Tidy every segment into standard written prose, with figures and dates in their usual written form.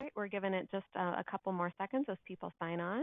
right, we're giving it just a couple more seconds as people sign on.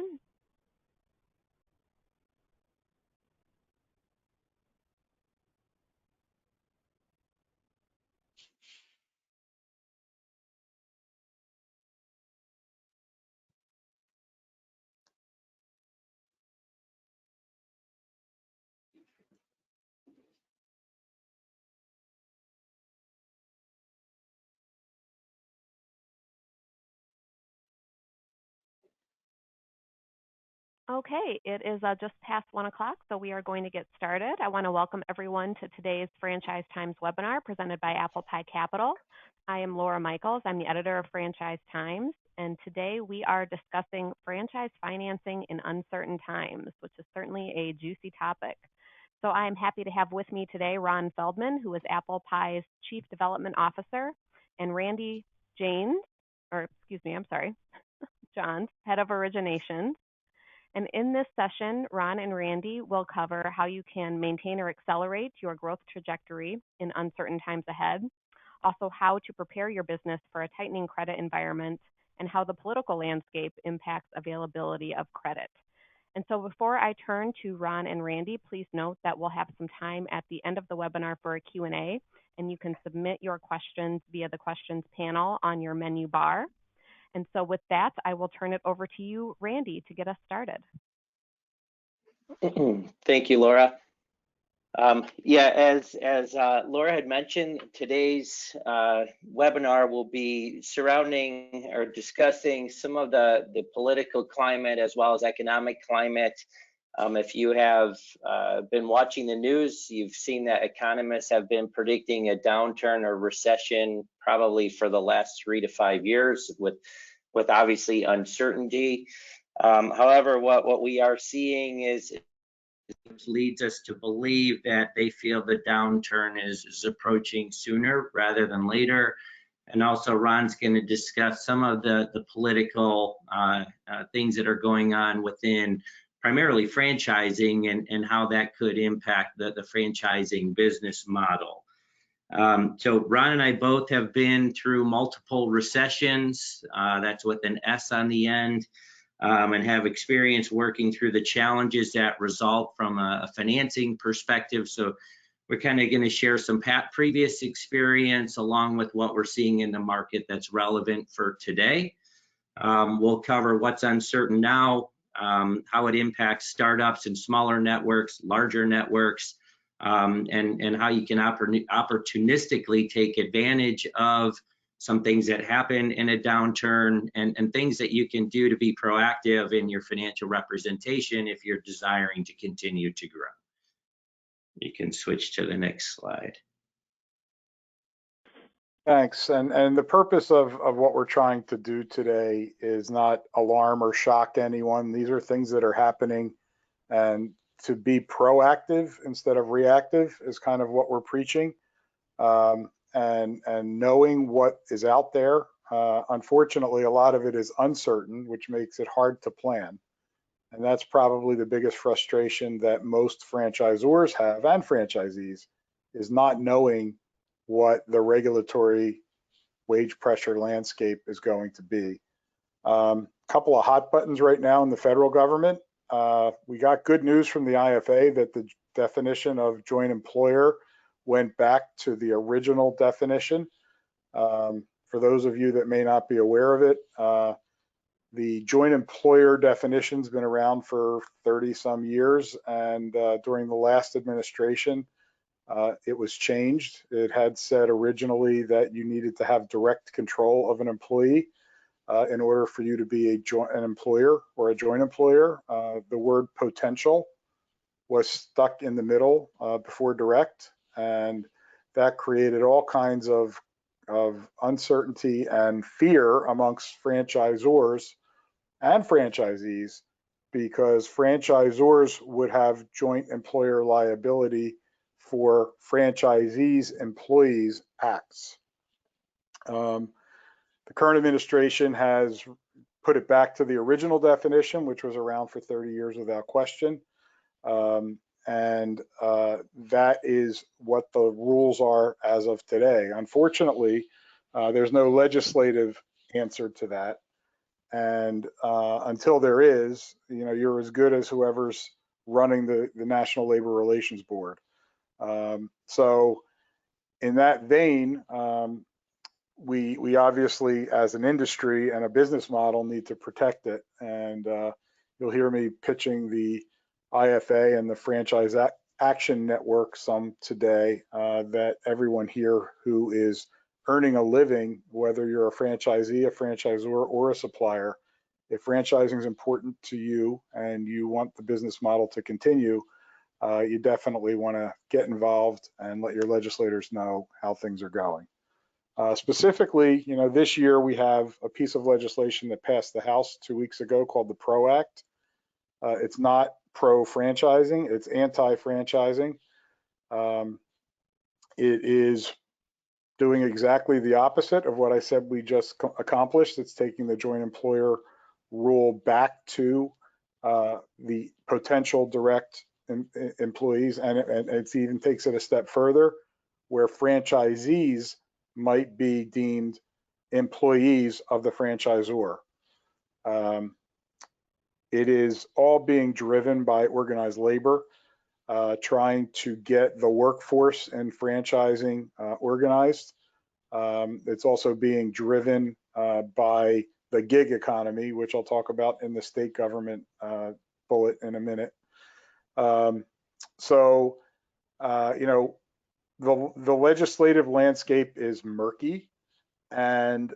Okay, it is just past 1 o'clock, so we are going to get started. I want to welcome everyone to today's Franchise Times webinar presented by ApplePie Capital. I am Laura Michaels. I'm the editor of Franchise Times, and today we are discussing franchise financing in uncertain times, which is certainly a juicy topic. So I am happy to have with me today Ron Feldman, who is ApplePie's Chief Development Officer, and Randy Johns, Head of Origination. And in this session, Ron and Randy will cover how you can maintain or accelerate your growth trajectory in uncertain times ahead, also how to prepare your business for a tightening credit environment, and how the political landscape impacts availability of credit. And so before I turn to Ron and Randy, please note that we'll have some time at the end of the webinar for a Q&A, and you can submit your questions via the questions panel on your menu bar. And so with that, I will turn it over to you, Randy, to get us started. Thank you, Laura. As Laura had mentioned, today's webinar will be surrounding or discussing some of the political climate as well as economic climate. If you have been watching the news, you've seen that economists have been predicting a downturn or recession probably for the last 3 to 5 years with obviously uncertainty. However, what we are seeing is which leads us to believe that they feel the downturn is approaching sooner rather than later. And also Ron's going to discuss some of the political things that are going on within primarily franchising and how that could impact the franchising business model. So Ron and I both have been through multiple recessions, that's with an S on the end, and have experience working through the challenges that result from a financing perspective. So we're kind of going to share some previous experience along with what we're seeing in the market that's relevant for today. We'll cover what's uncertain now, how it impacts startups and smaller networks, larger networks, and how you can opportunistically take advantage of some things that happen in a downturn and things that you can do to be proactive in your financial representation if you're desiring to continue to grow. You can switch to the next slide. Thanks. And the purpose of what we're trying to do today is not alarm or shock anyone. These are things that are happening, and to be proactive instead of reactive is kind of what we're preaching. And knowing what is out there. Unfortunately, a lot of it is uncertain, which makes it hard to plan. And that's probably the biggest frustration that most franchisors have and franchisees, is not knowing what the regulatory wage pressure landscape is going to be. Couple of hot buttons right now in the federal government. We got good news from the IFA that the definition of joint employer went back to the original definition. For those of you that may not be aware of it, the joint employer definition's been around for 30 some years, and during the last administration, it was changed. It had said originally that you needed to have direct control of an employee in order for you to be an employer or a joint employer. The word potential was stuck in the middle before direct, and that created all kinds of uncertainty and fear amongst franchisors and franchisees, because franchisors would have joint employer liability for franchisees' employees' acts. The current administration has put it back to the original definition, which was around for 30 years without question. That is what the rules are as of today. Unfortunately, there's no legislative answer to that. And until there is, you're as good as whoever's running the National Labor Relations Board. So in that vein, we obviously, as an industry and a business model, need to protect it. And you'll hear me pitching the IFA and the Franchise Action Network some today, that everyone here who is earning a living, whether you're a franchisee, a franchisor, or a supplier, if franchising is important to you and you want the business model to continue, you definitely want to get involved and let your legislators know how things are going. Specifically, this year we have a piece of legislation that passed the House 2 weeks ago called the PRO Act. It's not pro-franchising, it's anti-franchising. It is doing exactly the opposite of what I said we just accomplished. It's taking the joint employer rule back to the potential direct employees, and it even takes it a step further, where franchisees might be deemed employees of the franchisor. It is all being driven by organized labor, trying to get the workforce in franchising organized. It's also being driven by the gig economy, which I'll talk about in the state government bullet in a minute. So, the legislative landscape is murky, and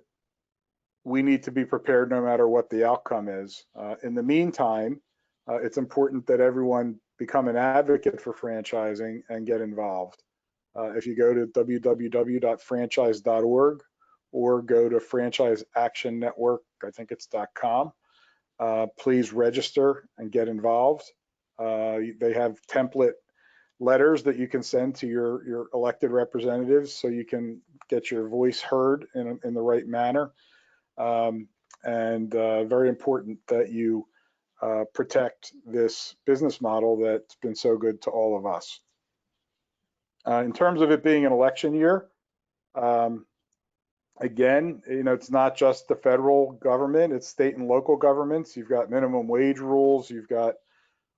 we need to be prepared no matter what the outcome is. In the meantime, it's important that everyone become an advocate for franchising and get involved. If you go to www.franchise.org or go to Franchise Action Network, I think it's .com, please register and get involved. They have template letters that you can send to your elected representatives so you can get your voice heard in the right manner. Very important that you protect this business model that's been so good to all of us. In terms of it being an election year, again, it's not just the federal government, it's state and local governments. You've got minimum wage rules, you've got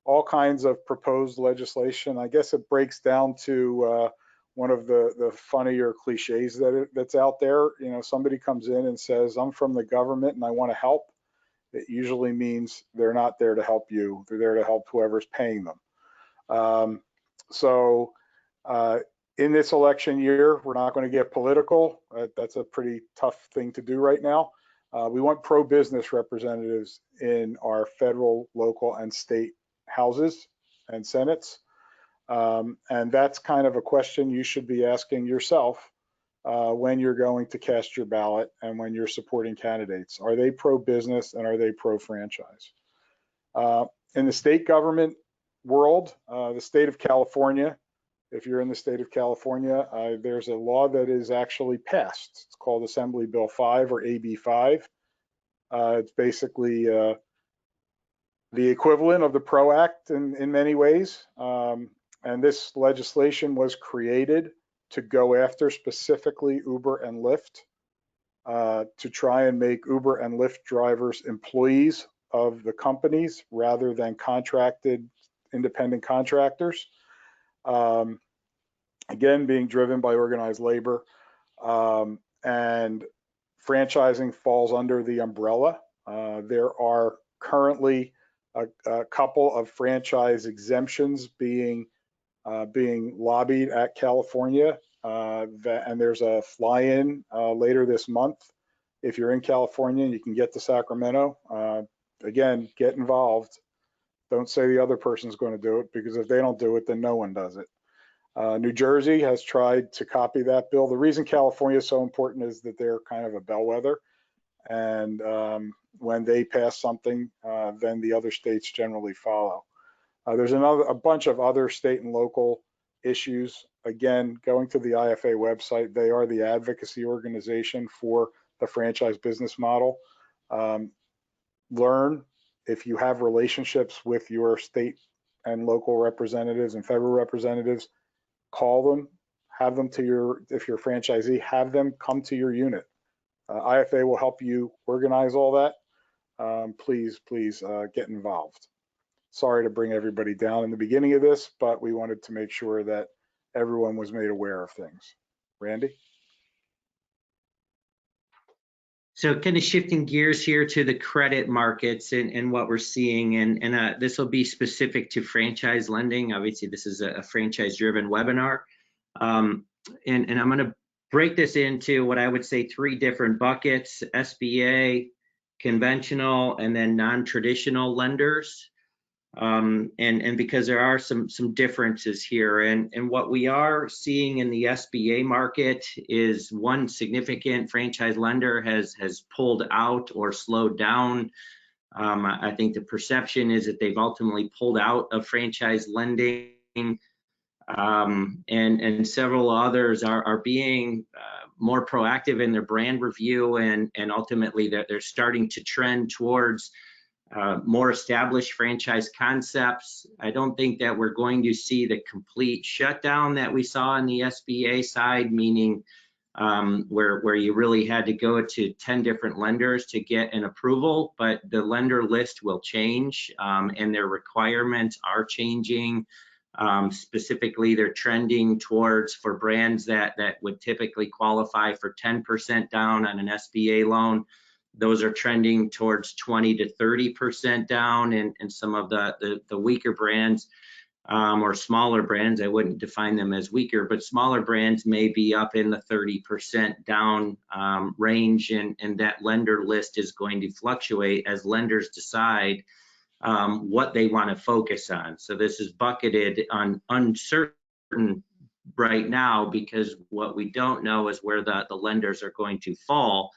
all kinds of proposed legislation. I guess it breaks down to one of the funnier cliches that's out there. Somebody comes in and says, I'm from the government and I want to help. It usually means they're not there to help you. They're there to help whoever's paying them. In this election year, we're not going to get political. That's a pretty tough thing to do right now. We want pro-business representatives in our federal, local, and state houses and senates. And that's kind of a question you should be asking yourself when you're going to cast your ballot and when you're supporting candidates. Are they pro-business and are they pro-franchise? In the state government world, the state of California, if you're in the state of California, there's a law that is actually passed. It's called Assembly Bill 5 or AB 5. It's basically the equivalent of the PRO Act in many ways. And this legislation was created to go after specifically Uber and Lyft, to try and make Uber and Lyft drivers employees of the companies rather than contracted independent contractors. Again, being driven by organized labor, and franchising falls under the umbrella. There are currently a couple of franchise exemptions being lobbied at California, and there's a fly-in later this month. If you're in California and you can get to Sacramento, again, get involved. Don't say the other person's going to do it, because if they don't do it, then no one does it. New Jersey has tried to copy that bill. The reason California is so important is that they're kind of a bellwether, and when they pass something, then the other states generally follow. There's a bunch of other state and local issues. Again, going to the IFA website, they are the advocacy organization for the franchise business model. Learn, if you have relationships with your state and local representatives and federal representatives, call them, have them to if you're a franchisee, have them come to your unit. IFA will help you organize all that. Please get involved. Sorry to bring everybody down in the beginning of this, but we wanted to make sure that everyone was made aware of things. Randy? So kind of shifting gears here to the credit markets and what we're seeing, and this will be specific to franchise lending. Obviously, this is a franchise-driven webinar. And I'm going to break this into what I would say 3 different buckets: SBA, conventional, and then non-traditional lenders. And because there are some differences here, and what we are seeing in the SBA market is one significant franchise lender has pulled out or slowed down. I think the perception is that they've ultimately pulled out of franchise lending, and several others are being more proactive in their brand review, and ultimately they're starting to trend towards more established franchise concepts. I don't think that we're going to see the complete shutdown that we saw on the SBA side, meaning where you really had to go to 10 different lenders to get an approval, but the lender list will change, and their requirements are changing. Specifically, they're trending towards, for brands that would typically qualify for 10% down on an SBA loan, those are trending towards 20 to 30% down, and some of the weaker brands or smaller brands, I wouldn't define them as weaker, but smaller brands may be up in the 30% down range, and that lender list is going to fluctuate as lenders decide what they want to focus on. So this is bucketed on uncertain right now, because what we don't know is where the lenders are going to fall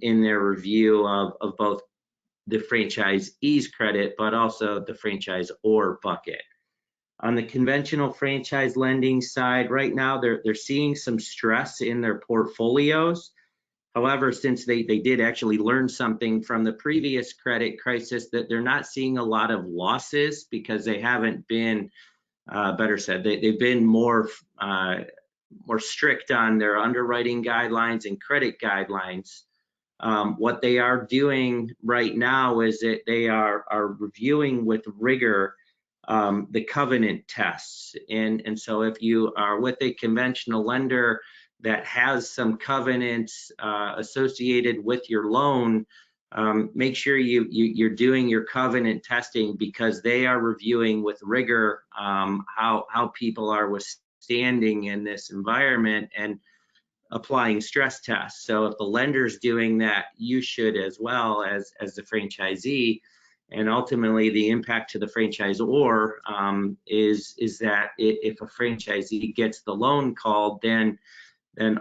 in their review of both the franchisee's credit, but also the franchisor bucket. On the conventional franchise lending side, right now they're seeing some stress in their portfolios. However, since they did actually learn something from the previous credit crisis, that they're not seeing a lot of losses because they haven't been, better said, they've been more strict on their underwriting guidelines and credit guidelines. What they are doing right now is that they are reviewing with rigor the covenant tests. And so if you are with a conventional lender that has some covenants associated with your loan, make sure you're doing your covenant testing, because they are reviewing with rigor how people are withstanding in this environment and applying stress tests. So if the lender's doing that, you should as well as the franchisee. And ultimately, the impact to the franchisor is that if a franchisee gets the loan called, then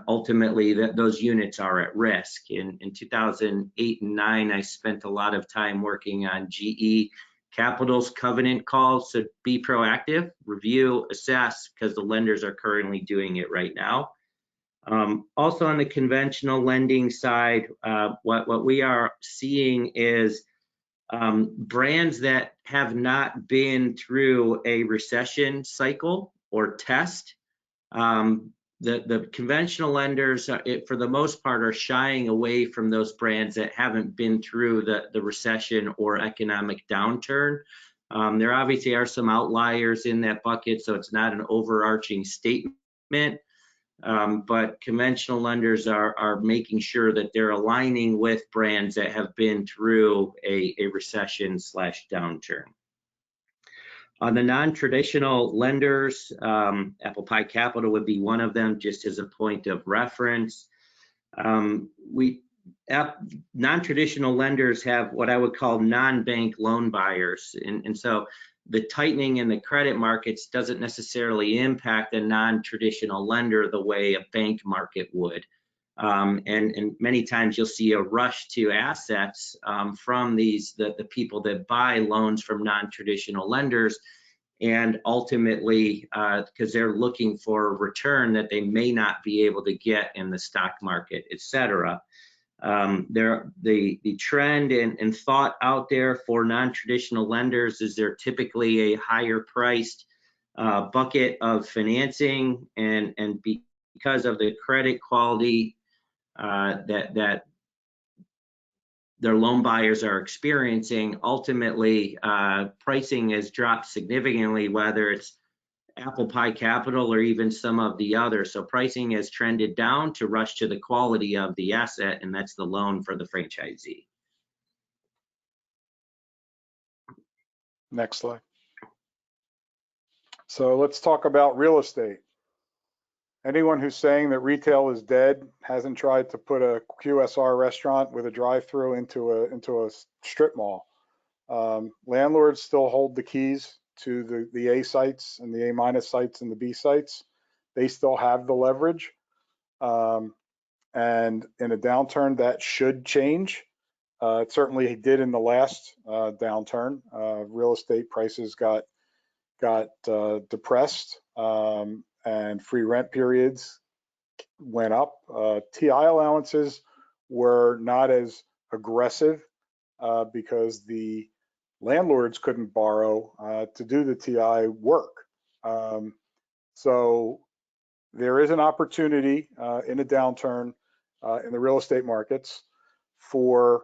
ultimately those units are at risk. In 2008 and 9, I spent a lot of time working on GE Capital's covenant calls. So be proactive, review, assess, because the lenders are currently doing it right now. Also on the conventional lending side, what we are seeing is brands that have not been through a recession cycle or test. The conventional lenders, for the most part, are shying away from those brands that haven't been through the recession or economic downturn. There obviously are some outliers in that bucket, so it's not an overarching statement. But conventional lenders are making sure that they're aligning with brands that have been through a recession/downturn. On the non-traditional lenders, ApplePie Capital would be one of them, just as a point of reference. Non-traditional lenders have what I would call non-bank loan buyers, and so the tightening in the credit markets doesn't necessarily impact a non-traditional lender the way a bank market would. And many times you'll see a rush to assets from the people that buy loans from non-traditional lenders, and ultimately because they're looking for a return that they may not be able to get in the stock market, etc. The trend and thought out there for non-traditional lenders is they're typically a higher priced bucket of financing, and because of the credit quality that their loan buyers are experiencing. Ultimately, pricing has dropped significantly, whether it's ApplePie Capital or even some of the others. So pricing has trended down to rush to the quality of the asset, and that's the loan for the franchisee. Next slide. So let's talk about real estate. Anyone who's saying that retail is dead hasn't tried to put a QSR restaurant with a drive-through into a strip mall. Landlords still hold the keys to the A sites and the A- sites and the B sites. They still have the leverage. And in a downturn, that should change. It certainly did in the last downturn. Real estate prices got depressed, and free rent periods went up. TI allowances were not as aggressive because the landlords couldn't borrow to do the TI work. So there is an opportunity in a downturn in the real estate markets for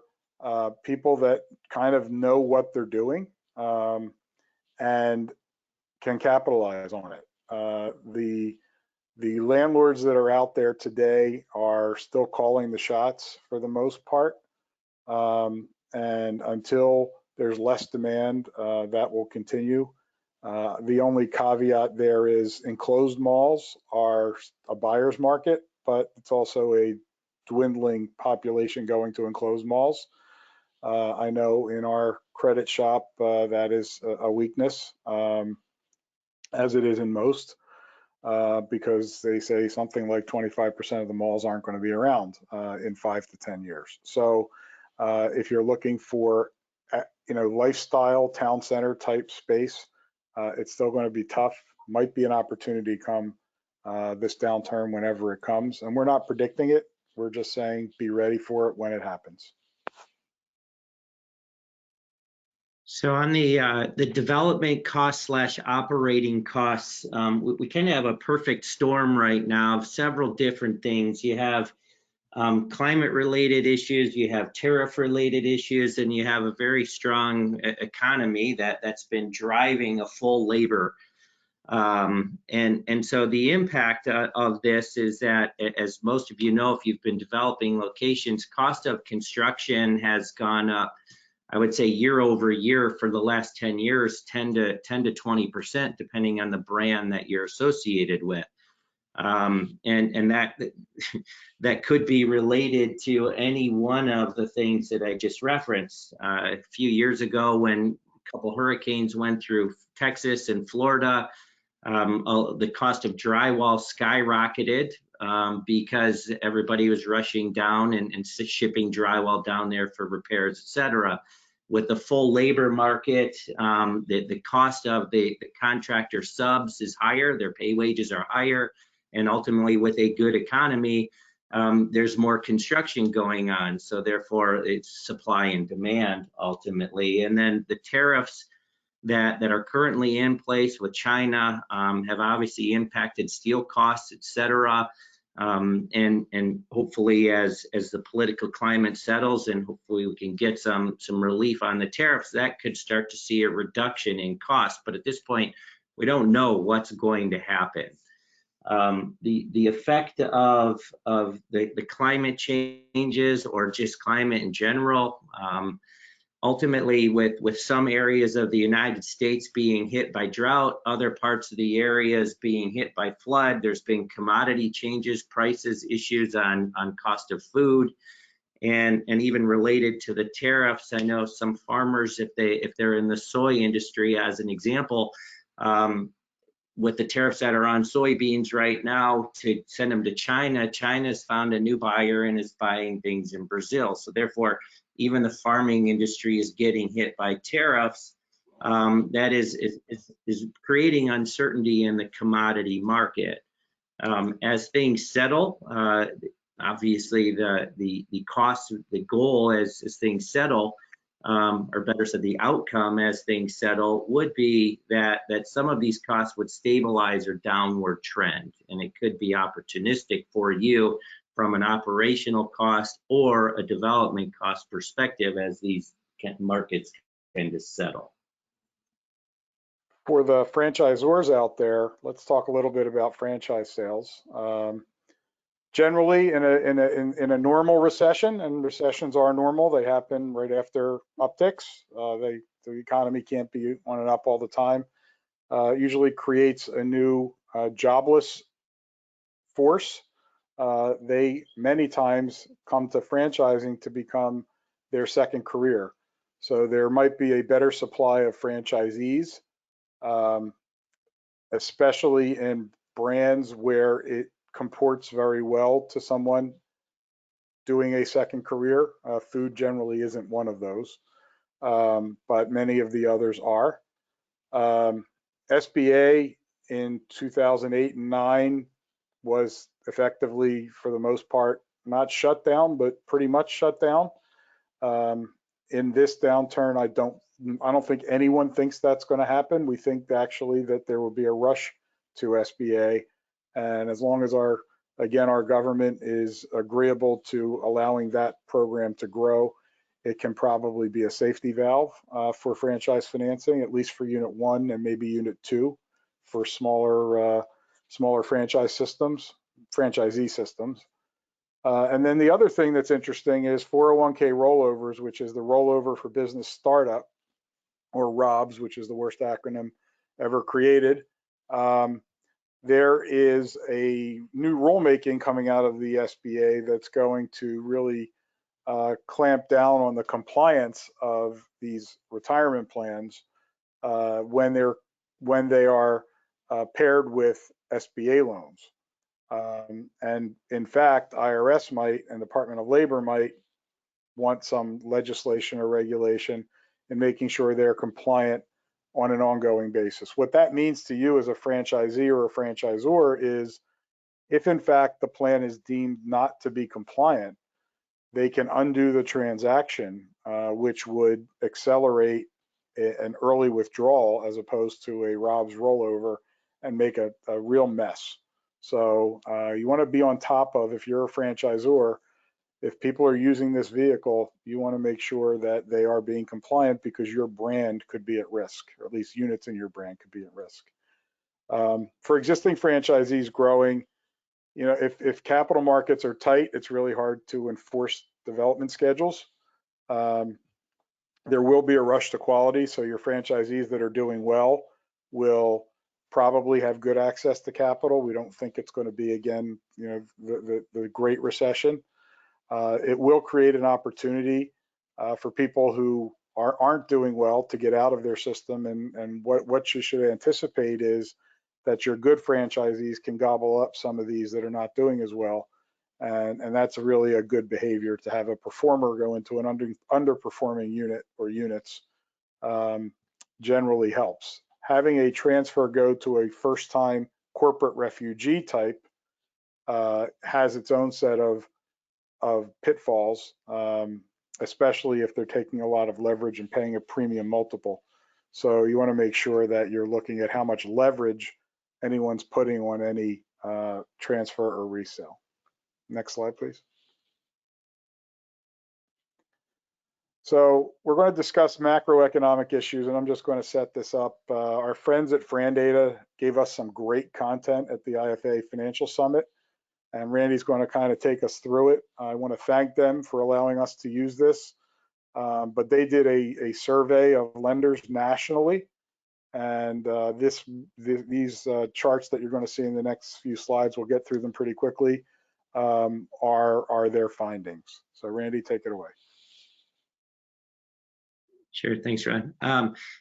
people that kind of know what they're doing and can capitalize on it. The landlords that are out there today are still calling the shots for the most part. And until there's less demand, that will continue. The only caveat there is enclosed malls are a buyer's market, but it's also a dwindling population going to enclosed malls. I know in our credit shop that is a weakness, as it is in most, because they say something like 25% of the malls aren't going to be around in 5 to 10 years. So if you're looking for lifestyle town center type space, it's still going to be tough. Might be an opportunity come this downturn whenever it comes, and we're not predicting it. We're just saying be ready for it when it happens. So on the development costs / operating costs, we kind of have a perfect storm right now of several different things. You have climate-related issues, you have tariff-related issues, and you have a very strong economy that's been driving a full labor. And so the impact of this is that, as most of you know, if you've been developing locations, cost of construction has gone up, I would say year over year for the last 10 years, 10 to 20%, depending on the brand that you're associated with. And that could be related to any one of the things that I just referenced. A few years ago, when a couple hurricanes went through Texas and Florida, the cost of drywall skyrocketed because everybody was rushing down and shipping drywall down there for repairs, etc. With the full labor market, the cost of the contractor subs is higher, their pay wages are higher, and ultimately with a good economy, there's more construction going on. So therefore, it's supply and demand ultimately. And then the tariffs that are currently in place with China have obviously impacted steel costs, etc. And hopefully as the political climate settles and hopefully we can get some relief on the tariffs, that could start to see a reduction in cost. But at this point, we don't know what's going to happen. The effect of the climate changes or just climate in general, ultimately with some areas of the United States being hit by drought, other parts of the areas being hit by flood, there's been commodity changes, prices, issues on cost of food, and even related to the tariffs. I know some farmers, if they're in the soy industry as an example, with the tariffs that are on soybeans right now, to send them to China, China's found a new buyer and is buying things in Brazil. So therefore, even the farming industry is getting hit by tariffs. That is creating uncertainty in the commodity market. As things settle, obviously the cost, the goal as things settle, or better said, the outcome as things settle would be that some of these costs would stabilize or downward trend, and it could be opportunistic for you from an operational cost or a development cost perspective as these markets tend to settle. For the franchisors out there, let's talk a little bit about franchise sales. Generally, in a normal recession, and recessions are normal, they happen right after upticks. The economy can't be on and up all the time. Usually creates a new jobless force. They many times come to franchising to become their second career. So there might be a better supply of franchisees, especially in brands where it comports very well to someone doing a second career. Food generally isn't one of those, but many of the others are. SBA in 2008 and 9 was effectively, for the most part, not shut down, but pretty much shut down. In this downturn, I don't think anyone thinks that's going to happen. We think actually that there will be a rush to SBA, and as long as our government is agreeable to allowing that program to grow, it can probably be a safety valve for franchise financing, at least for Unit 1 and maybe Unit 2 for smaller franchisee systems. And then the other thing that's interesting is 401k rollovers, which is the rollover for business startup, or ROBS, which is the worst acronym ever created. There is a new rulemaking coming out of the SBA that's going to really clamp down on the compliance of these retirement plans when they are paired with SBA loans. And in fact, IRS might and Department of Labor might want some legislation or regulation in making sure they're compliant on an ongoing basis. What that means to you as a franchisee or a franchisor is, if in fact the plan is deemed not to be compliant, they can undo the transaction, which would accelerate an early withdrawal as opposed to a ROBS rollover and make a real mess. So you want to be on top of, if you're a franchisor, if people are using this vehicle, you want to make sure that they are being compliant, because your brand could be at risk, or at least units in your brand could be at risk. For existing franchisees growing, you know, if capital markets are tight, it's really hard to enforce development schedules. There will be a rush to quality, so your franchisees that are doing well will probably have good access to capital. We don't think it's going to be, again, you know, the Great Recession. It will create an opportunity for people who aren't doing well to get out of their system, and what you should anticipate is that your good franchisees can gobble up some of these that are not doing as well, and that's really a good behavior. To have a performer go into an underperforming unit or units generally helps. Having a transfer go to a first-time corporate refugee type has its own set of pitfalls, especially if they're taking a lot of leverage and paying a premium multiple. So you want to make sure that you're looking at how much leverage anyone's putting on any transfer or resale. Next slide, please. So we're going to discuss macroeconomic issues, and I'm just going to set this up. Our friends at FranData gave us some great content at the IFA Financial Summit, and Randy's going to kind of take us through it. I want to thank them for allowing us to use this, but they did a survey of lenders nationally, and these charts that you're going to see in the next few slides, we'll get through them pretty quickly, are their findings. So Randy, take it away. Sure, thanks, Ron.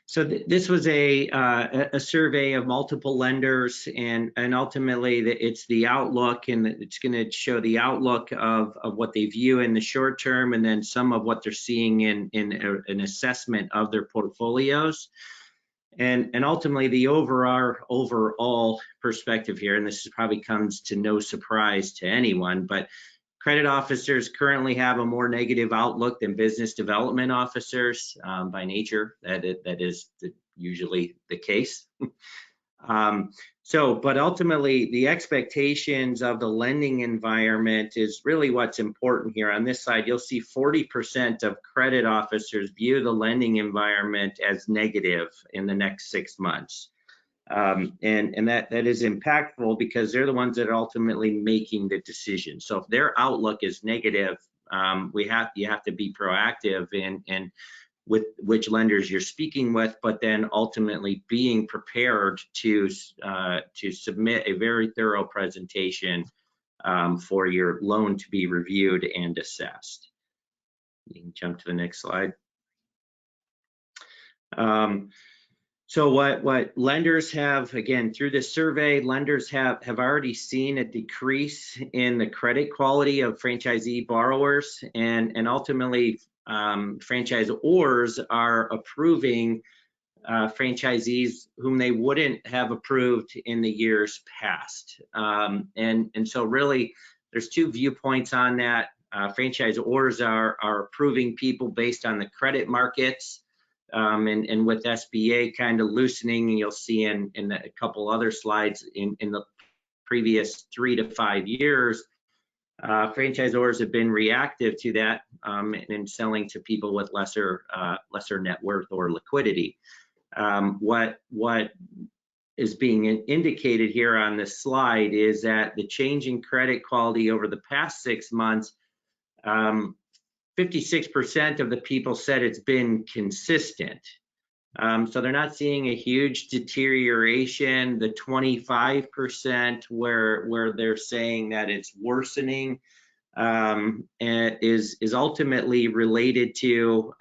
So this was a survey of multiple lenders, and ultimately it's the outlook, and it's going to show the outlook of what they view in the short term, and then some of what they're seeing in an assessment of their portfolios. And ultimately the overall perspective here, and this probably comes to no surprise to anyone, but credit officers currently have a more negative outlook than business development officers by nature. That is usually the case. But ultimately, the expectations of the lending environment is really what's important here. On this side, you'll see 40% of credit officers view the lending environment as negative in the next 6 months. And that is impactful because they're the ones that are ultimately making the decision. So if their outlook is negative, you have to be proactive in with which lenders you're speaking with, but then ultimately being prepared to submit a very thorough presentation for your loan to be reviewed and assessed. You can jump to the next slide. So what lenders have, again, through this survey, lenders have already seen a decrease in the credit quality of franchisee borrowers, and ultimately franchisors are approving franchisees whom they wouldn't have approved in the years past. And so really there's two viewpoints on that. Franchisors are approving people based on the credit markets, and with SBA kind of loosening, and you'll see in a couple other slides in the previous 3 to 5 years, franchisors have been reactive to that and selling to people with lesser net worth or liquidity. What is being indicated here on this slide is that the change in credit quality over the past 6 months, 56% of the people said it's been consistent. So they're not seeing a huge deterioration. The 25% where they're saying that it's worsening and is ultimately related to,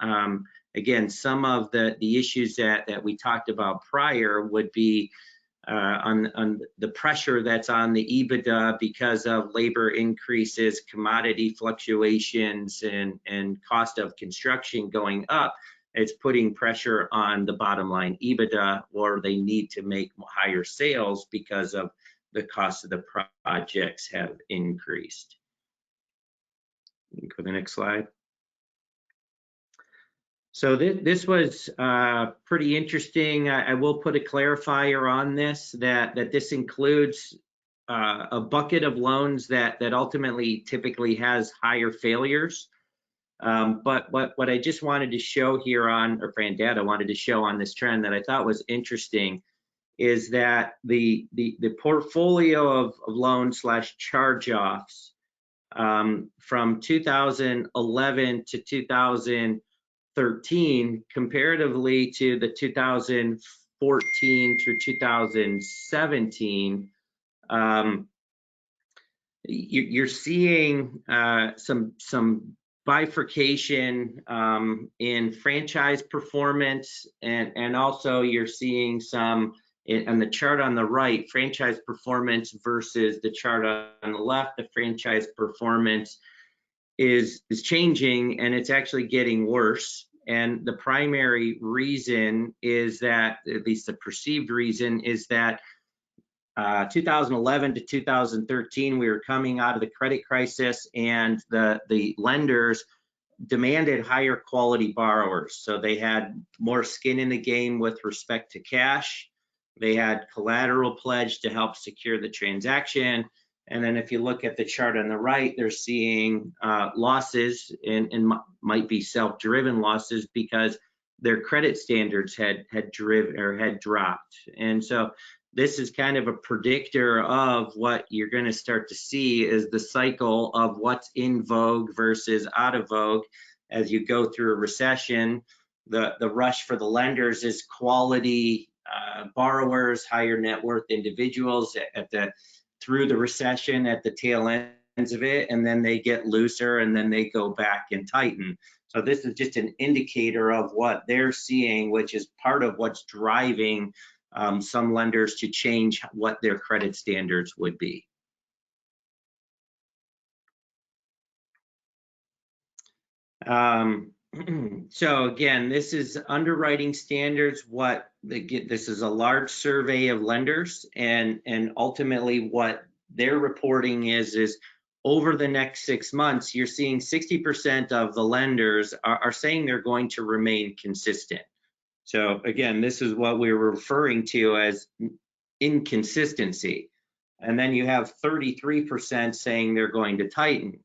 again, some of the issues that we talked about prior would be on the pressure that's on the EBITDA because of labor increases, commodity fluctuations, and cost of construction going up. It's putting pressure on the bottom line EBITDA, or they need to make higher sales because of the cost of the projects have increased. Go to the next slide. So this was pretty interesting. I will put a clarifier on this, that this includes a bucket of loans that ultimately typically has higher failures. But what I just wanted to show here on, or Fran Data wanted to show on this trend that I thought was interesting, is that the portfolio of loans / charge-offs from 2011 to 2013 comparatively to the 2014 through 2017, you're seeing some bifurcation in franchise performance, and also you're seeing some on the chart on the right, franchise performance versus the chart on the left. The franchise performance is changing, and it's actually getting worse. And the primary reason is that, at least the perceived reason, is that 2011 to 2013, we were coming out of the credit crisis, and the lenders demanded higher quality borrowers. So they had more skin in the game with respect to cash. They had collateral pledged to help secure the transaction. And then if you look at the chart on the right, they're seeing losses, and might be self-driven losses because their credit standards had dropped. And so this is kind of a predictor of what you're going to start to see is the cycle of what's in vogue versus out of vogue as you go through a recession. The rush for the lenders is quality borrowers, higher net worth individuals through the recession at the tail ends of it, and then they get looser, and then they go back and tighten. So this is just an indicator of what they're seeing, which is part of what's driving some lenders to change what their credit standards would be. So again, this is underwriting standards. This is a large survey of lenders, and ultimately what they're reporting is over the next 6 months, you're seeing 60% of the lenders are saying they're going to remain consistent. So again, this is what we were referring to as inconsistency. And then you have 33% saying they're going to tighten.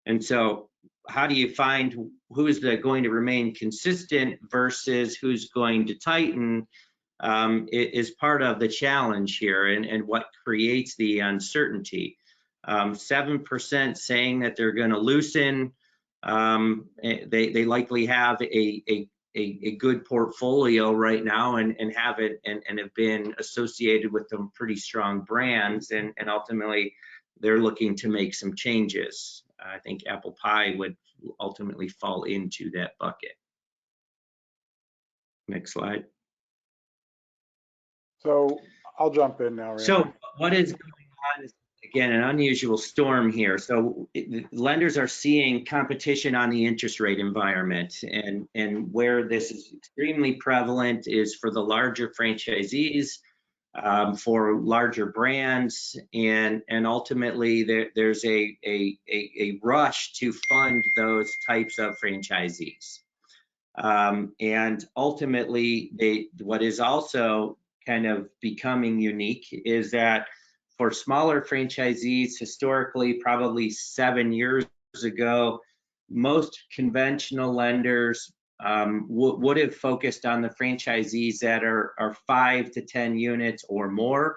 And so how do you find who's going to remain consistent versus who's going to tighten? Is part of the challenge here, and what creates the uncertainty. 7% saying that they're going to loosen. They likely have a good portfolio right now and have it and have been associated with some pretty strong brands, and ultimately they're looking to make some changes. I think ApplePie would ultimately fall into that bucket. Next slide. So I'll jump in now, Randy. So what is going on is, again, an unusual storm here. So lenders are seeing competition on the interest rate environment, and where this is extremely prevalent is for the larger franchisees, for larger brands, and ultimately there's a rush to fund those types of franchisees. And ultimately, what is also kind of becoming unique is that for smaller franchisees, historically, probably 7 years ago, most conventional lenders would have focused on the franchisees that are 5 to 10 units or more.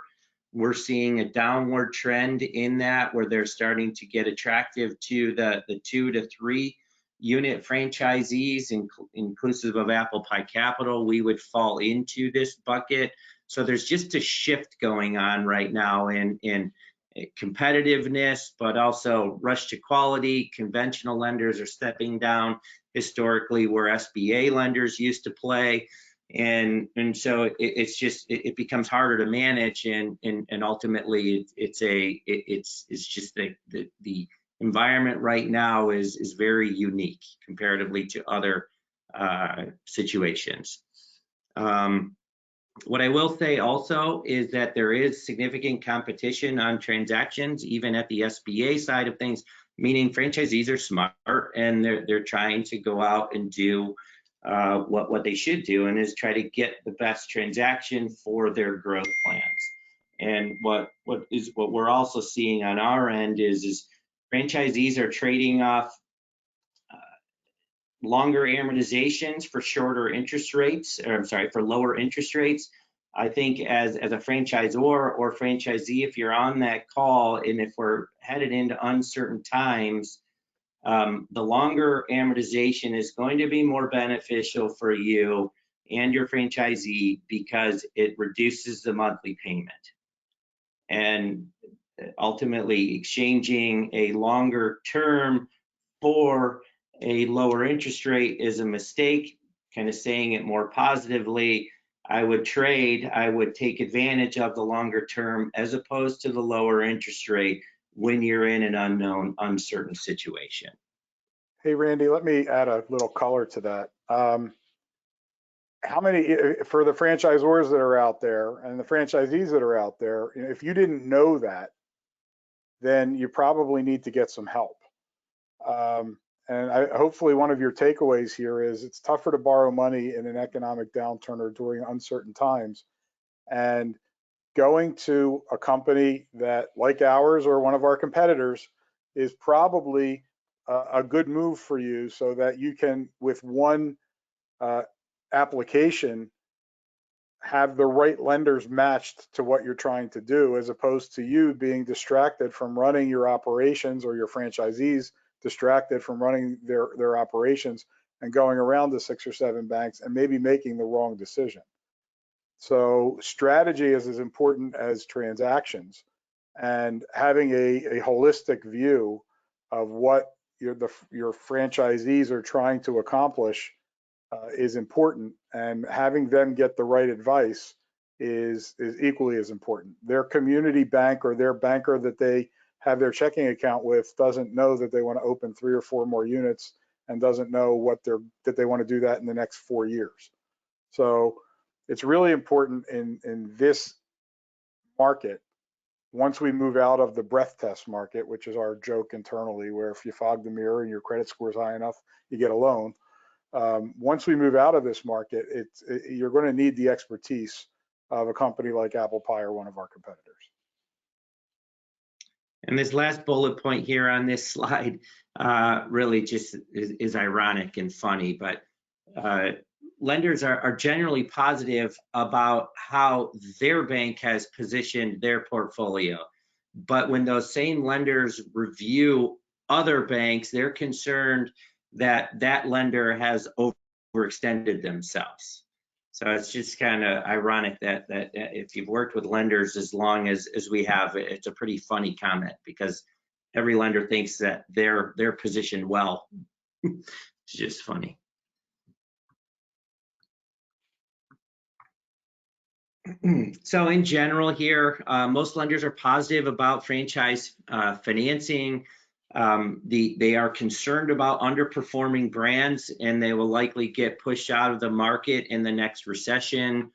We're seeing a downward trend in that, where they're starting to get attractive to the 2 to 3 unit franchisees, inclusive of ApplePie Capital. We would fall into this bucket. So there's just a shift going on right now in competitiveness, but also rush to quality. Conventional lenders are stepping down historically where SBA lenders used to play. And so it becomes harder to manage, and ultimately it's just the environment right now is very unique comparatively to other situations. What I will say also is that there is significant competition on transactions, even at the SBA side of things, meaning franchisees are smart and they're trying to go out and do what they should do, and is try to get the best transaction for their growth plans. And what we're also seeing on our end is franchisees are trading off longer amortizations for shorter interest rates, or I'm sorry, for lower interest rates. I think as a franchisor or franchisee, if you're on that call, and if we're headed into uncertain times, the longer amortization is going to be more beneficial for you and your franchisee, because it reduces the monthly payment. And ultimately, exchanging a longer term for a lower interest rate is a mistake. Kind of saying it more positively, I would take advantage of the longer term as opposed to the lower interest rate when you're in an unknown, uncertain situation. Hey, Randy, let me add a little color to that. How many, for the franchisors that are out there and the franchisees that are out there, if you didn't know that, then you probably need to get some help. And hopefully one of your takeaways here is it's tougher to borrow money in an economic downturn or during uncertain times. And going to a company that, like ours or one of our competitors, is probably a good move for you, so that you can, with one application, have the right lenders matched to what you're trying to do, as opposed to you being distracted from running your operations, or your franchisees distracted from running their operations and going around to 6 or 7 banks and maybe making the wrong decision. So strategy is as important as transactions, and having a holistic view of what your franchisees are trying to accomplish is important, and having them get the right advice is equally as important. Their community bank or their banker that they have their checking account with doesn't know that they want to open 3 or 4 more units, and doesn't know that they want to do that in the next 4 years. So it's really important in this market, once we move out of the breath test market, which is our joke internally, where if you fog the mirror and your credit score is high enough, you get a loan. Once we move out of this market, you're going to need the expertise of a company like ApplePie or one of our competitors. And this last bullet point here on this slide really just is ironic and funny, but lenders are generally positive about how their bank has positioned their portfolio. But when those same lenders review other banks, they're concerned that that lender has overextended themselves. So it's just kind of ironic that if you've worked with lenders as long as we have, it's a pretty funny comment, because every lender thinks that they're positioned well. It's just funny. So in general here, most lenders are positive about franchise financing. They are concerned about underperforming brands, and they will likely get pushed out of the market in the next recession.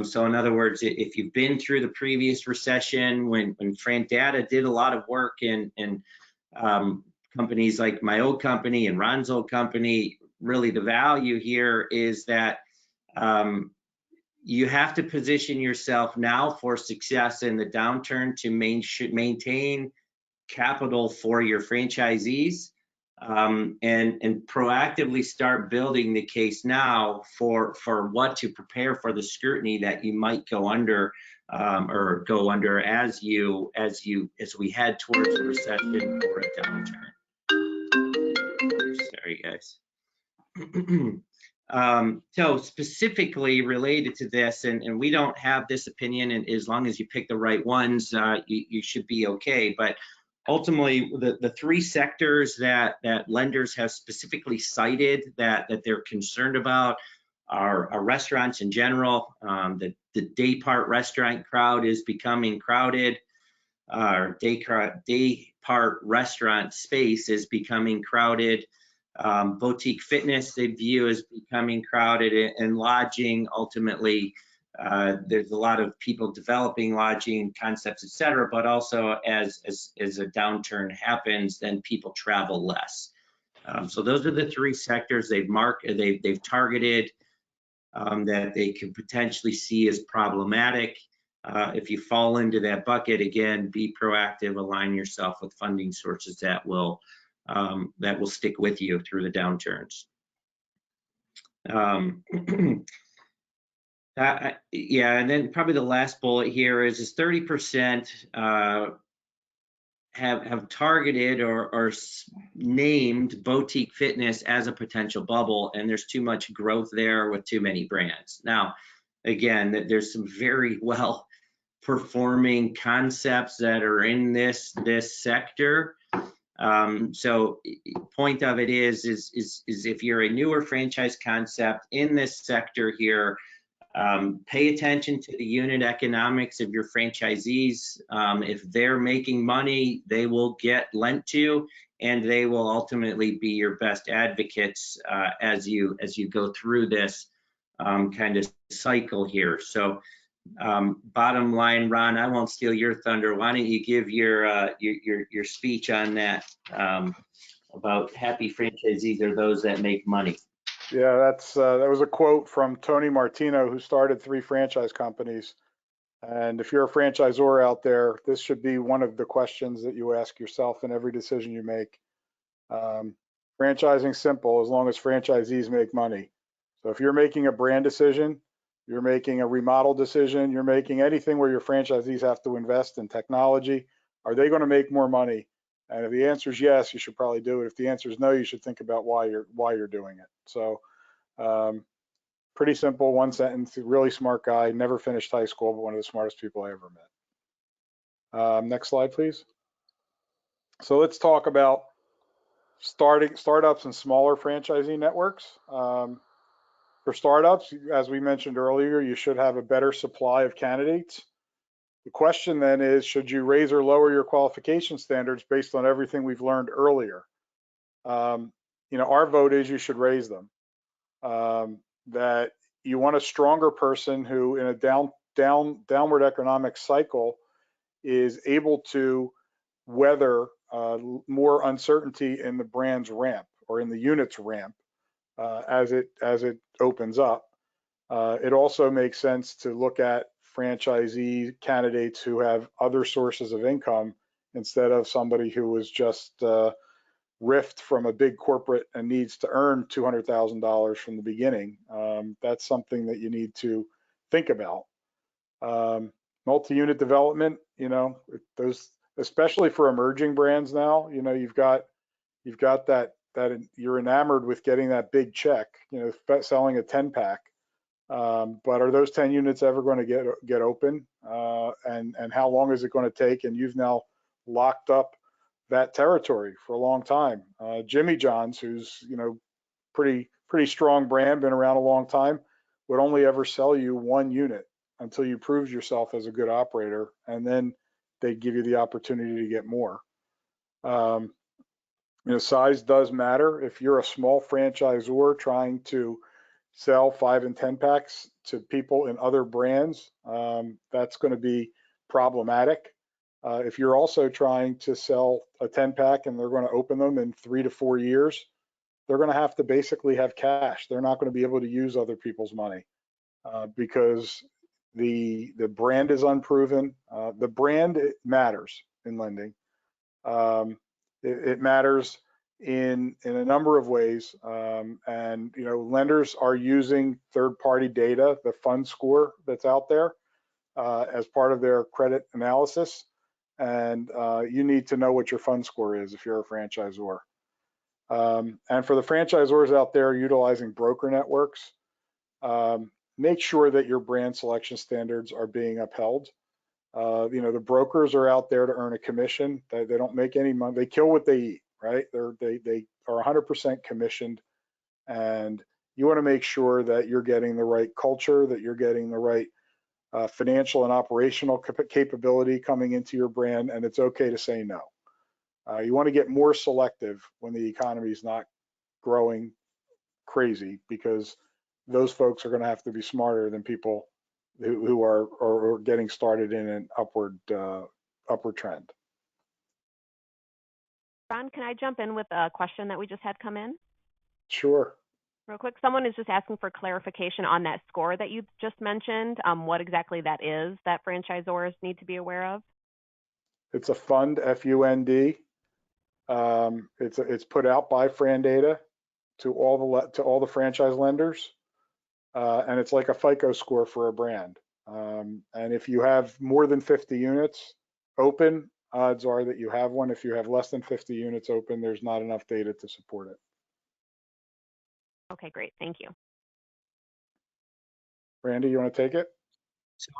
So in other words, if you've been through the previous recession, when Frank Data did a lot of work in companies like my old company and Ron's old company, really the value here is that you have to position yourself now for success in the downturn to maintain capital for your franchisees, and proactively start building the case now for what to prepare for the scrutiny that you might go under as we head towards a recession or a downturn. Sorry, guys. So specifically related to this, and we don't have this opinion, and as long as you pick the right ones, you should be okay. But ultimately, the three sectors that lenders have specifically cited that they're concerned about are restaurants in general. The day part restaurant crowd is becoming crowded. Our day part restaurant space is becoming crowded. Boutique fitness they view as becoming crowded, and lodging ultimately. There's a lot of people developing lodging concepts, etc. But also as a downturn happens, then people travel less. So those are the three sectors they've targeted that they can potentially see as problematic. If you fall into that bucket, again, be proactive, align yourself with funding sources that will stick with you through the downturns. Yeah, and then probably the last bullet here is 30% have targeted or named boutique fitness as a potential bubble, and there's too much growth there with too many brands. Now, again, there's some very well performing concepts that are in this sector. So point of it is if you're a newer franchise concept in this sector here, pay attention to the unit economics of your franchisees. If they're making money, they will get lent to, and they will ultimately be your best advocates as you go through this kind of cycle here. So bottom line, Ron, I won't steal your thunder. Why don't you give your speech on that about happy franchisees are those that make money? Yeah, that was a quote from Tony Martino, who started 3 franchise companies. And if you're a franchisor out there, this should be one of the questions that you ask yourself in every decision you make. Franchising simple as long as franchisees make money. So if you're making a brand decision, you're making a remodel decision, you're making anything where your franchisees have to invest in technology, are they going to make more money? And if the answer is yes, you should probably do it. If the answer is no, you should think about why you're doing it. So pretty simple, one sentence, really smart guy, never finished high school, but one of the smartest people I ever met. Next slide, please. So let's talk about startups and smaller franchising networks. For startups, as we mentioned earlier, you should have a better supply of candidates. The question then is, should you raise or lower your qualification standards based on everything we've learned earlier? Our vote is you should raise them. That you want a stronger person who, in a downward economic cycle, is able to weather more uncertainty in the brand's ramp or in the unit's ramp as it opens up. It also makes sense to look at franchisee candidates who have other sources of income instead of somebody who was just riffed from a big corporate and needs to earn $200,000 from the beginning. That's something that you need to think about. Multi-unit development, those, especially for emerging brands now, you've got that you're enamored with getting that big check, selling a 10-pack. But are those 10 units ever going to get open? And how long is it going to take? And you've now locked up that territory for a long time. Jimmy John's, who's pretty strong brand, been around a long time, would only ever sell you 1 unit until you proved yourself as a good operator, and then they'd give you the opportunity to get more. Size does matter. If you're a small franchisor trying to sell 5 and 10 packs to people in other brands, that's going to be problematic. If you're also trying to sell a 10-pack and they're going to open them in 3 to 4 years, they're going to have to basically have cash. They're not going to be able to use other people's money because the brand is unproven. The brand matters in lending. It matters in a number of ways, and lenders are using third-party data, the fund score that's out there, as part of their credit analysis. And you need to know what your fund score is if you're a franchisor. And for the franchisors out there utilizing broker networks, make sure that your brand selection standards are being upheld. The brokers are out there to earn a commission. They don't make any money. They kill what they eat, right? They are 100% commissioned, and you want to make sure that you're getting the right culture, that you're getting the right financial and operational capability coming into your brand, and it's okay to say no. You want to get more selective when the economy is not growing crazy, because those folks are going to have to be smarter than people who are getting started in an upward trend. Ron, can I jump in with a question that we just had come in? Sure. Real quick, someone is just asking for clarification on that score that you just mentioned, what exactly that is that franchisors need to be aware of. It's a fund, F-U-N-D. It's put out by FranData to all the franchise lenders, and it's like a FICO score for a brand. And if you have more than 50 units open, odds are that you have one. If you have less than 50 units open, there's not enough data to support it. Okay, great. Thank you. Randy, you want to take it? So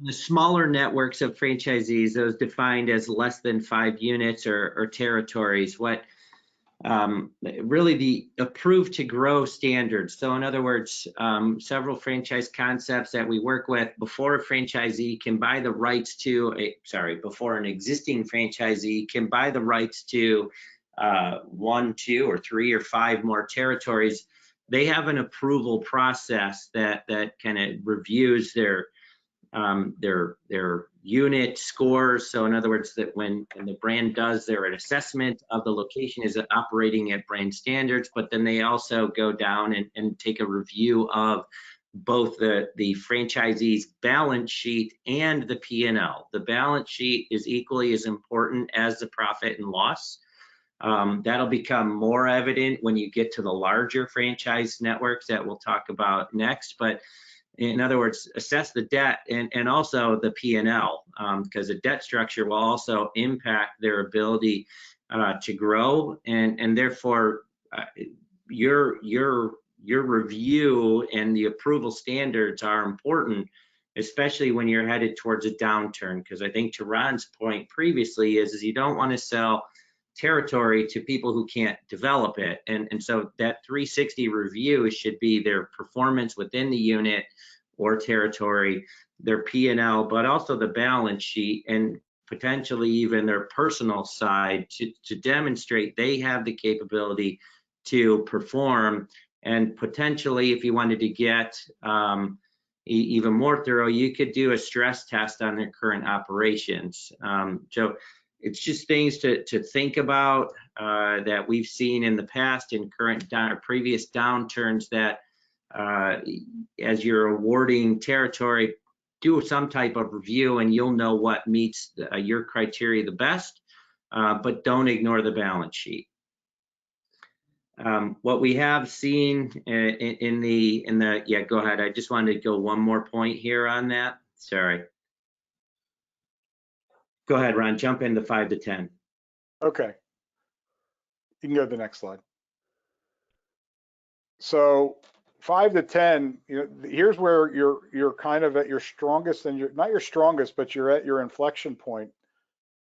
on the smaller networks of franchisees, those defined as less than 5 units or territories, what really the approved to grow standards. So in other words, several franchise concepts that we work with, before a franchisee can buy the rights to, before an existing franchisee can buy the rights to 1, 2, or 3 or 5 more territories, they have an approval process that kind of reviews their unit scores. So in other words, that when the brand does their assessment of the location, is it operating at brand standards, but then they also go down and take a review of both the franchisee's balance sheet and the P&L. The balance sheet is equally as important as the profit and loss. That'll become more evident when you get to the larger franchise networks that we'll talk about next. But in other words, assess the debt and also the P&L, because the debt structure will also impact their ability to grow, and therefore your review and the approval standards are important, especially when you're headed towards a downturn. Because I think to Ron's point previously is you don't want to sell territory to people who can't develop it, and so that 360 review should be their performance within the unit or territory, their P&L, but also the balance sheet, and potentially even their personal side to demonstrate they have the capability to perform. And potentially, if you wanted to get even more thorough, you could do a stress test on their current operations. So it's just things to think about that we've seen in the past in current or previous downturns, that as you're awarding territory, do some type of review and you'll know what meets your criteria the best, but don't ignore the balance sheet. What we have seen in the yeah, go ahead. I just wanted to go one more point here on that. Sorry. Go ahead, Ron, jump into 5 to 10. Okay. You can go to the next slide. So 5 to 10, here's where you're kind of at your strongest, and you're not your strongest, but you're at your inflection point.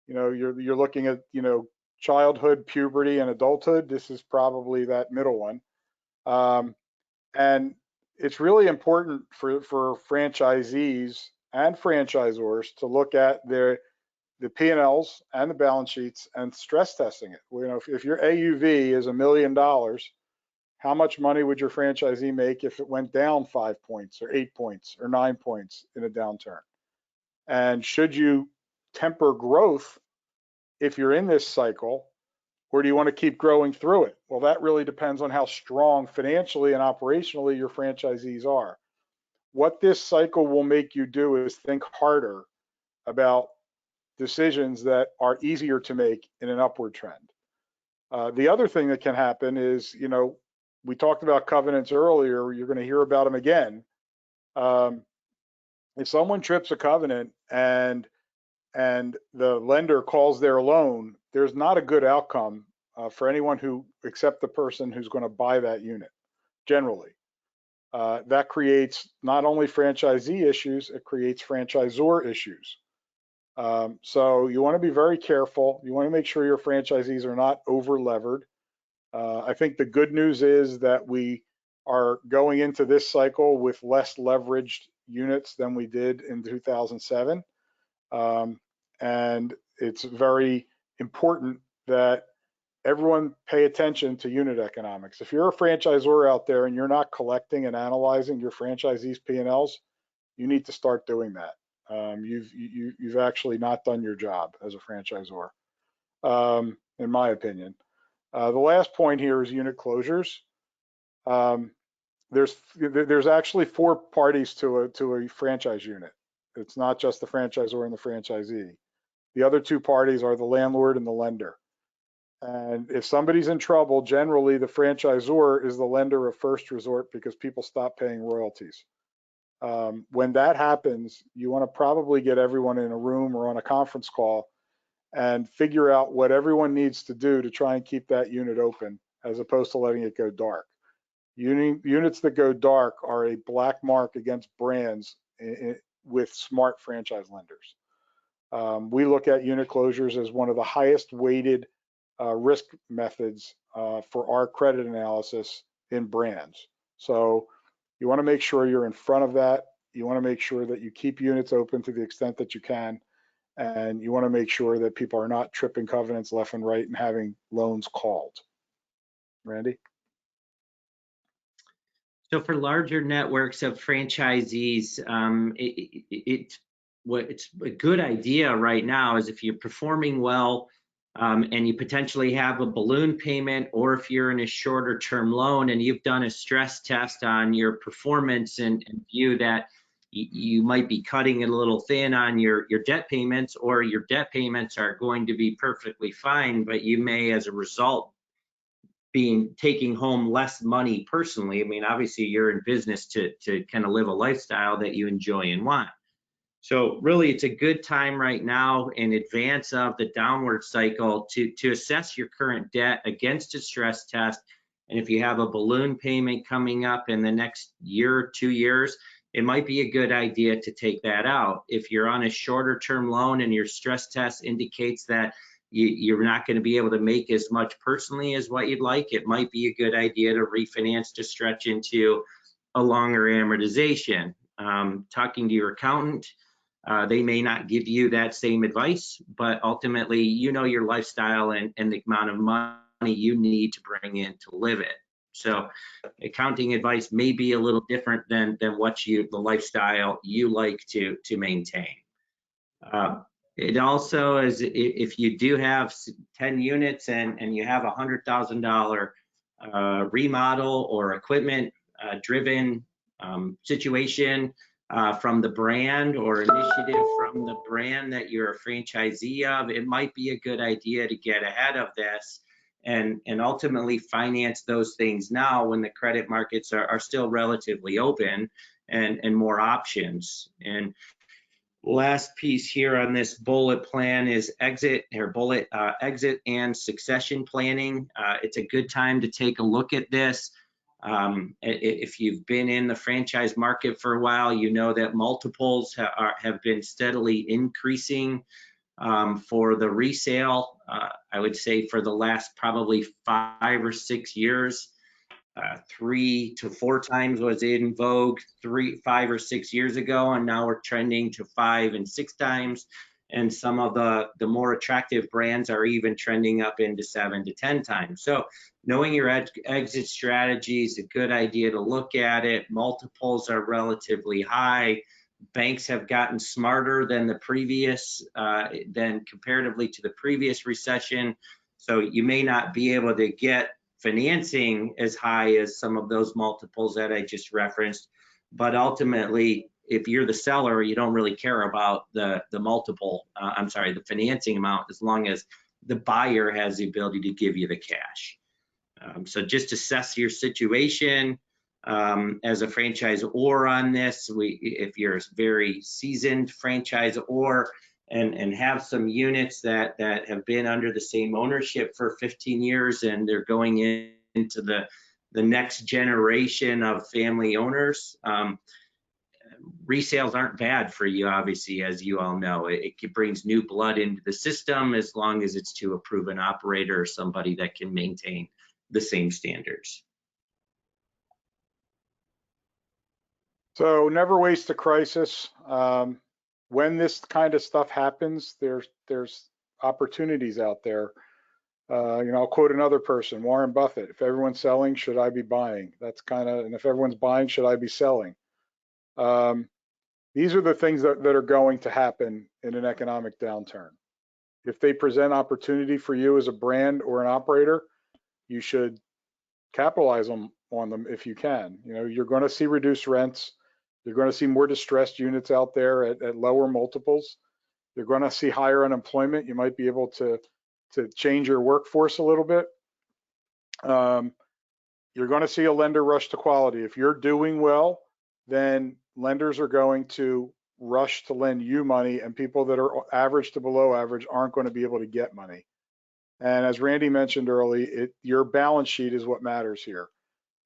You're looking at, childhood, puberty, and adulthood. This is probably that middle one. And it's really important for franchisees and franchisors to look at the P&Ls and the balance sheets and stress testing it. If your AUV is $1 million, how much money would your franchisee make if it went down 5 points or 8 points or 9 points in a downturn? And should you temper growth if you're in this cycle, or do you want to keep growing through it? Well, that really depends on how strong financially and operationally your franchisees are. What this cycle will make you do is think harder about decisions that are easier to make in an upward trend. The other thing that can happen is, we talked about covenants earlier. You're going to hear about them again. If someone trips a covenant and the lender calls their loan, there's not a good outcome for anyone except the person who's going to buy that unit. Generally, that creates not only franchisee issues, it creates franchisor issues. So you want to be very careful. You want to make sure your franchisees are not over levered. I think the good news is that we are going into this cycle with less leveraged units than we did in 2007. And it's very important that everyone pay attention to unit economics. If you're a franchisor out there and you're not collecting and analyzing your franchisees' P&Ls, you need to start doing that. You've actually not done your job as a franchisor, in my opinion. The last point here is unit closures. There's actually 4 parties to a franchise unit. It's not just the franchisor and the franchisee. The other 2 parties are the landlord and the lender. And if somebody's in trouble, generally the franchisor is the lender of first resort because people stop paying royalties. When that happens, you want to probably get everyone in a room or on a conference call and figure out what everyone needs to do to try and keep that unit open, as opposed to letting it go dark. Units that go dark are a black mark against brands with smart franchise lenders. We look at unit closures as one of the highest weighted risk methods for our credit analysis in brands. So you want to make sure you're in front of that. You want to make sure that you keep units open to the extent that you can. And you want to make sure that people are not tripping covenants left and right and having loans called. Randy? So for larger networks of franchisees, it's a good idea right now is if you're performing well and you potentially have a balloon payment, or if you're in a shorter term loan and you've done a stress test on your performance and view that you might be cutting it a little thin on your debt payments, or your debt payments are going to be perfectly fine, but you may, as a result, taking home less money personally. I mean, obviously you're in business to kind of live a lifestyle that you enjoy and want. So really, it's a good time right now in advance of the downward cycle to assess your current debt against a stress test. And if you have a balloon payment coming up in the next year or 2 years, it might be a good idea to take that out. If you're on a shorter term loan and your stress test indicates that you're not going to be able to make as much personally as what you'd like, it might be a good idea to refinance to stretch into a longer amortization. Talking to your accountant, they may not give you that same advice, but ultimately, your lifestyle and the amount of money you need to bring in to live it. So accounting advice may be a little different than what the lifestyle you like to maintain. It also is, if you do have 10 units and you have $100,000 remodel or equipment driven situation, from the brand or initiative from the brand that you're a franchisee of, it might be a good idea to get ahead of this and ultimately finance those things now when the credit markets are still relatively open and more options. And last piece here on this bullet plan is exit and succession planning. It's a good time to take a look at this. If you've been in the franchise market for a while, you know that multiples have been steadily increasing for the resale. I would say for the last probably 5 or 6 years. 3 to 4 times was in vogue 5 or 6 years ago, and now we're trending to 5 and 6 times. And some of the more attractive brands are even trending up into 7 to 10 times. So knowing your exit strategy is a good idea to look at it. Multiples are relatively high. Banks have gotten smarter than the previous, than comparatively to the previous recession. So you may not be able to get financing as high as some of those multiples that I just referenced, but ultimately, if you're the seller, you don't really care about the multiple, the financing amount, as long as the buyer has the ability to give you the cash. So just assess your situation as a franchisor on this. If you're a very seasoned franchisor and have some units that have been under the same ownership for 15 years and they're going into the next generation of family owners, resales aren't bad for you, obviously, as you all know. It brings new blood into the system as long as it's to a proven operator or somebody that can maintain the same standards. So never waste a crisis. When this kind of stuff happens, there's opportunities out there. I'll quote another person, Warren Buffett. If everyone's selling, should I be buying? And if everyone's buying, should I be selling? These are the things that are going to happen in an economic downturn. If they present opportunity for you as a brand or an operator, you should capitalize on them if you can. You're going to see reduced rents. You're going to see more distressed units out there at lower multiples. You're going to see higher unemployment. You might be able to change your workforce a little bit. You're going to see a lender rush to quality. If you're doing well, then lenders are going to rush to lend you money, and people that are average to below average aren't going to be able to get money. And as Randy mentioned early, your balance sheet is what matters here.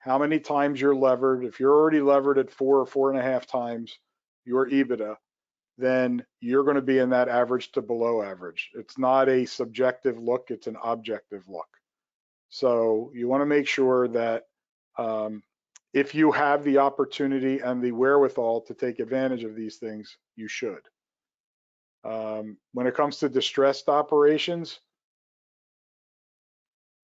How many times you're levered. If you're already levered at 4 or 4.5 times your EBITDA, then you're going to be in that average to below average. It's not a subjective look, it's an objective look. So you want to make sure that if you have the opportunity and the wherewithal to take advantage of these things, you should. When it comes to distressed operations,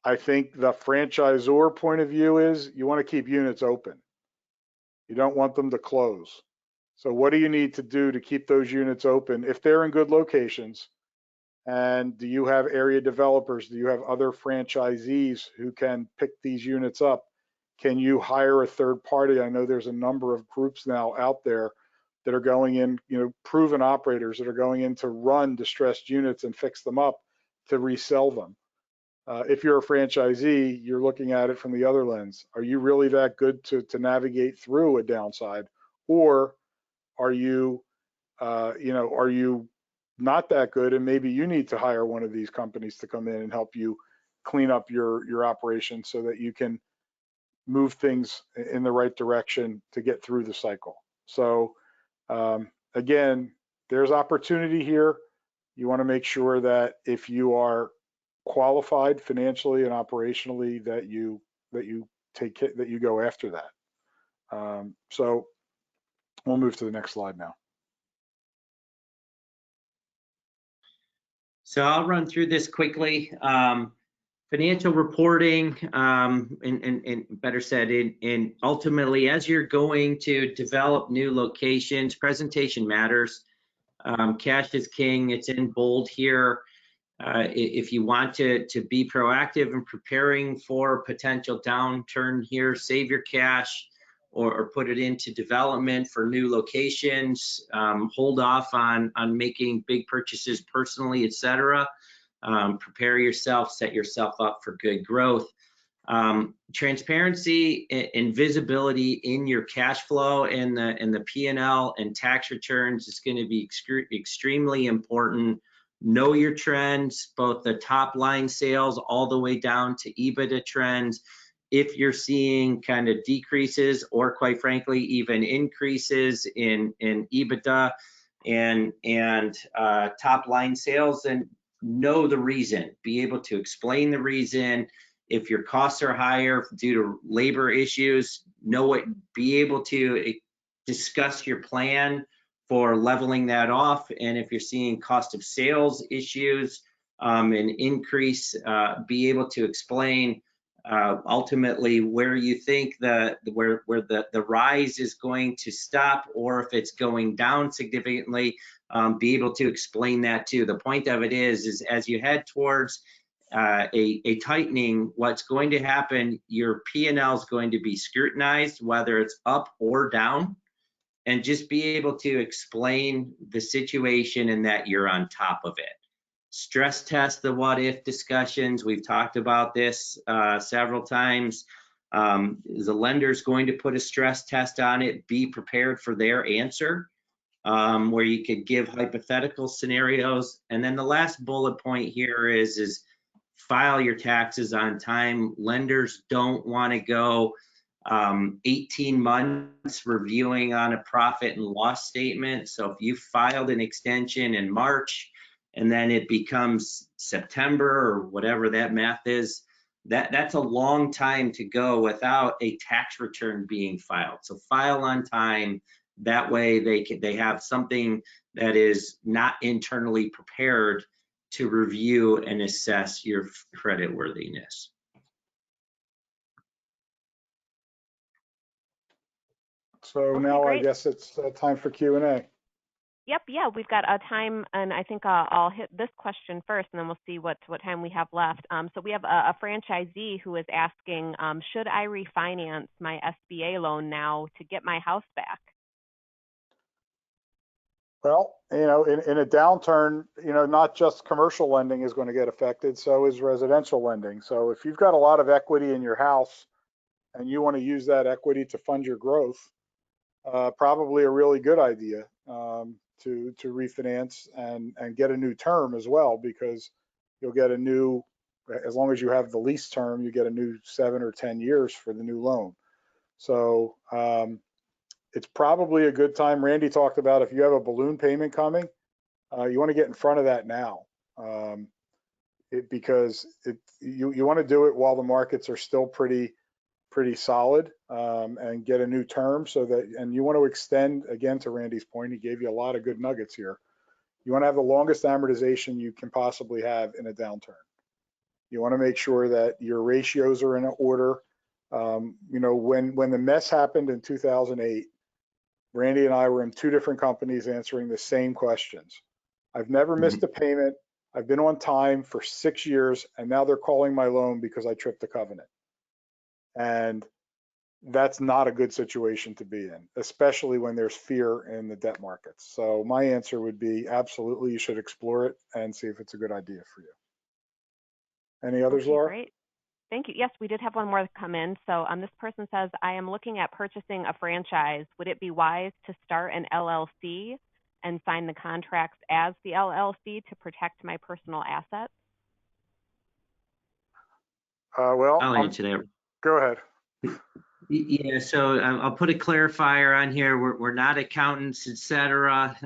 I think the franchisor point of view is you want to keep units open. You don't want them to close. So what do you need to do to keep those units open if they're in good locations? And do you have area developers? Do you have other franchisees who can pick these units up? Can you hire a third party? I know there's a number of groups now out there that are going in, proven operators that are going in to run distressed units and fix them up to resell them. If you're a franchisee, you're looking at it from the other lens. Are you really that good to navigate through a downside, or are you, are you not that good, and maybe you need to hire one of these companies to come in and help you clean up your operation so that you can move things in the right direction to get through the cycle. So again, there's opportunity here. You want to make sure that if you are qualified financially and operationally, that you go after that. So we'll move to the next slide now. So I'll run through this quickly. Financial reporting, and better said, in ultimately, as you're going to develop new locations, presentation matters. Cash is king. It's in bold here. If you want to be proactive in preparing for a potential downturn here, save your cash or put it into development for new locations, hold off on making big purchases personally, etc. Prepare yourself, set yourself up for good growth. Transparency and visibility in your cash flow and the P&L and tax returns is going to be extremely important. Know your trends, both the top line sales all the way down to EBITDA trends. If you're seeing kind of decreases or quite frankly even increases in EBITDA and top line sales, then know the reason, be able to explain the reason. If your costs are higher due to labor issues, be able to discuss your plan for leveling that off. And if you're seeing cost of sales issues and increase, be able to explain ultimately where you think where the rise is going to stop, or if it's going down significantly, be able to explain that too. The point of it is as you head towards a tightening, what's going to happen, your P&L is going to be scrutinized, whether it's up or down, and just be able to explain the situation and that you're on top of it. Stress test the what if discussions. We've talked about this several times. The lender's going to put a stress test on it. Be prepared for their answer, where you could give hypothetical scenarios. And then the last bullet point here is file your taxes on time. Lenders don't want to go 18 months reviewing on a profit and loss statement. So if you filed an extension in March and then it becomes September or whatever that math is, that's a long time to go without a tax return being filed. So file on time. That way they have something that is not internally prepared to review and assess your credit worthiness. So now I guess it's time for Q&A. Yep, yeah, we've got a time, and I think I'll hit this question first, and then we'll see what time we have left. So we have a franchisee who is asking, should I refinance my SBA loan now to get my house back? Well, in a downturn, not just commercial lending is going to get affected, so is residential lending. So if you've got a lot of equity in your house and you want to use that equity to fund your growth, probably a really good idea to refinance and get a new term as well, because you'll get a new, as long as you have the lease term, you get a new 7 or 10 years for the new loan. So it's probably a good time. Randy talked about if you have a balloon payment coming, you want to get in front of that now, because you want to do it while the markets are still pretty solid, and get a new term so that, and you want to extend, again, to Randy's point, he gave you a lot of good nuggets here. You want to have the longest amortization you can possibly have in a downturn. You want to make sure that your ratios are in order. When the mess happened in 2008, Randy and I were in 2 different companies answering the same questions. I've never missed a payment. I've been on time for 6 years, and now they're calling my loan because I tripped the covenant. And that's not a good situation to be in, especially when there's fear in the debt markets. So my answer would be absolutely, you should explore it and see if it's a good idea for you. Any others, Laura? Great. Thank you. Yes, we did have one more come in. So this person says, I am looking at purchasing a franchise. Would it be wise to start an LLC and sign the contracts as the LLC to protect my personal assets? Well, I'll answer that. Go ahead. Yeah, so I'll put a clarifier on here. We're not accountants, etc.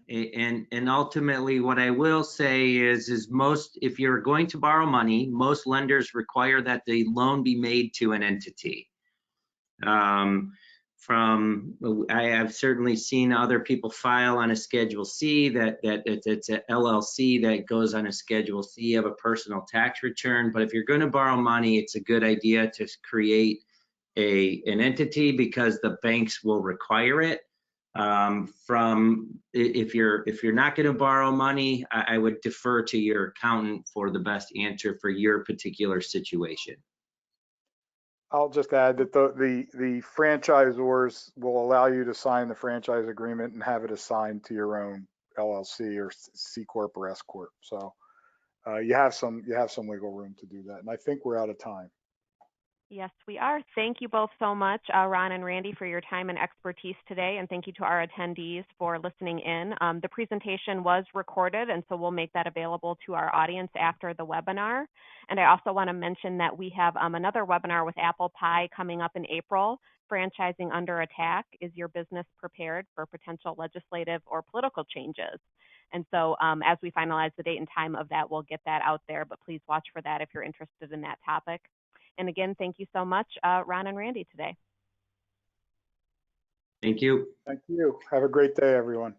And ultimately, what I will say is most, if you're going to borrow money, most lenders require that the loan be made to an entity. I have certainly seen other people file on a Schedule C that it's an LLC that goes on a Schedule C of a personal tax return. But if you're going to borrow money, it's a good idea to create an entity, because the banks will require it. If you're not going to borrow money, I would defer to your accountant for the best answer for your particular situation. I'll just add that the franchisors will allow you to sign the franchise agreement and have it assigned to your own LLC or C Corp or S Corp. So you have some wiggle room to do that. And I think we're out of time. Yes, we are. Thank you both so much, Ron and Randy, for your time and expertise today. And thank you to our attendees for listening in. The presentation was recorded, and so we'll make that available to our audience after the webinar. And I also want to mention that we have another webinar with ApplePie coming up in April. Franchising Under Attack: Is Your Business Prepared for Potential Legislative or Political Changes? And so as we finalize the date and time of that, we'll get that out there. But please watch for that if you're interested in that topic. And again, thank you so much, Ron and Randy, today. Thank you. Thank you. Have a great day, everyone.